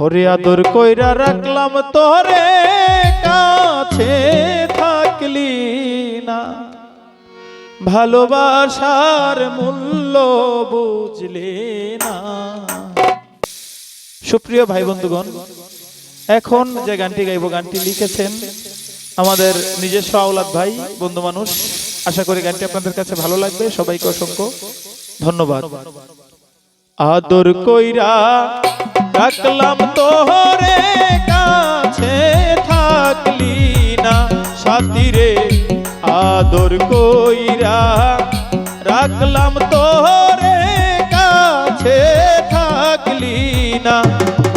ওরে আদর কইরা রাখলাম তোরে কাছে থাকলি না, ভালোবাসার মূল্য বুঝলি না। সুপ্রিয় ভাই বন্ধুগণ, এখন যে গানটি গাইব, গানটি লিখেছেন আমাদের নিজস্ব আওলাদ ভাই, বন্ধু মানুষ। আশা করি গানটি আপনাদের কাছে ভালো লাগবে। সবাইকে অসংখ্য ধন্যবাদ। আদর কইরা রাখলাম তোরে কাছে থাকলি না, সাথী রে আদর কইরা রাখলাম তোরে কাছে থাকলি না,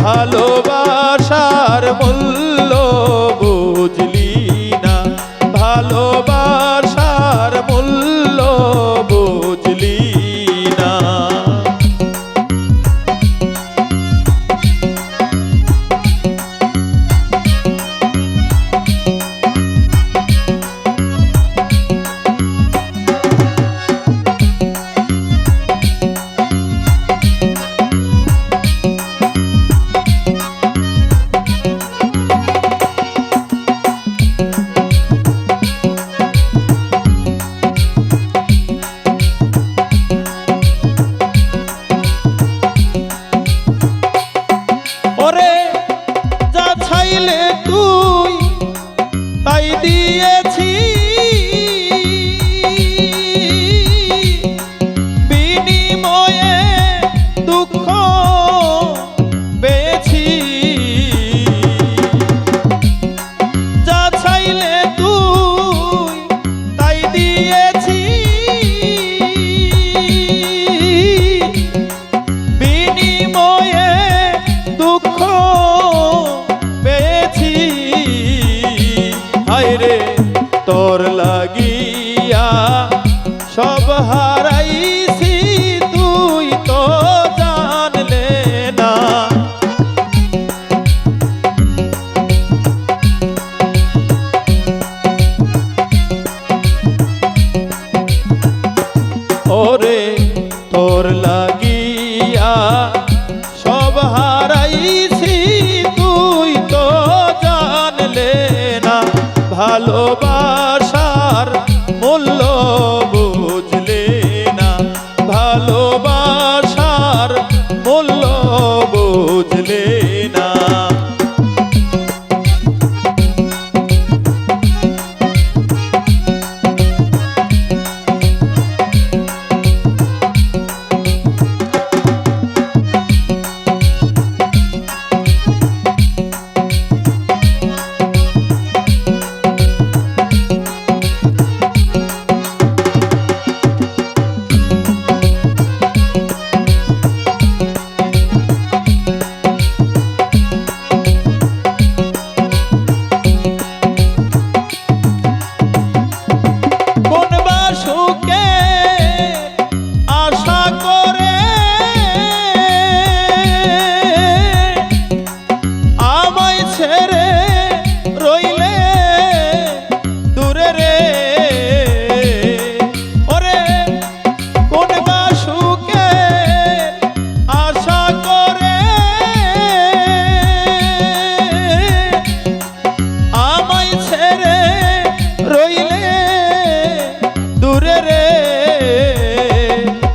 ভালোবাসার মূল্য বুঝলি না, ভালোবাসার মূল্য বুঝলি না। তুই তাই দিয়েছি, বিনিময়ে দুঃখ পেয়েছি, যা চাইলে তুই তাই দিয়েছি, বিনিময়ে দুঃখ হায়রে তোর লাগিয়া সব হারাইছি, তুই তো জানলে না। ওরে তোর লাগিয়া সব হারাইছি, তুই তো জানলে না, ভালোবাসার মূল্য বুঝলে না, ভালোবাসার মূল্য বুঝলে না।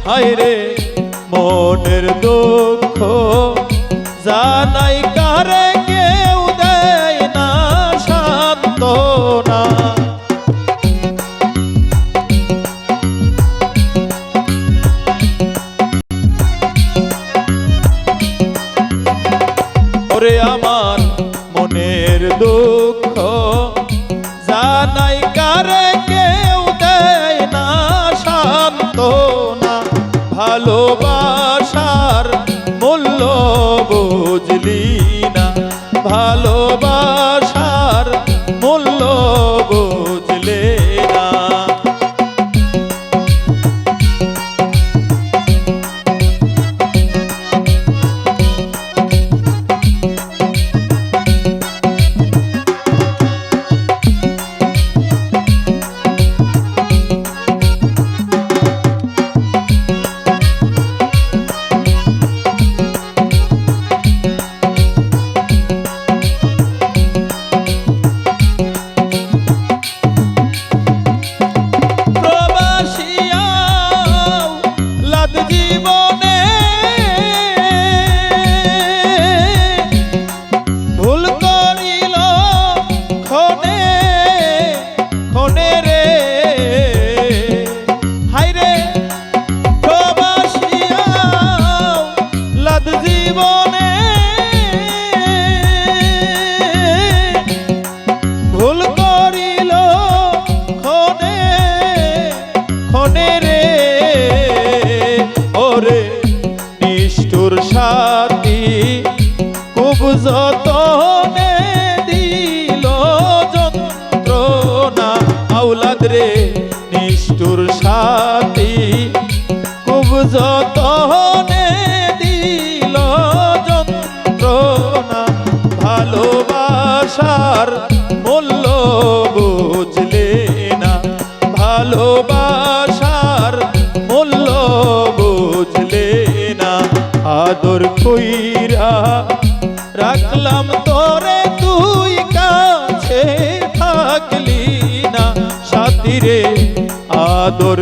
হায়রে মনের দুঃখ জানাই কারে, কেউ দেয় না সান্ত্বনা। ওরে আমার মনের দুঃখ জানাই কারে, কেউ দেয় না সান্ত্বনা, ভালোবাসার মূল্য বুঝলি না, ভালোবাসার মূল্য বুঝলে না। খুব যতনে দিল যন্ত্রণা আওলাদ রে নিষ্ঠুর সাথী খুব যতনে দিল যন্ত্রণা ভালোবাসার মূল্য বুঝলে না ভালোবাসার মূল্য বুঝলে না আদর কইরা রাখলাম তোরে তুই কাছে থাকলি না সাথী রে আদর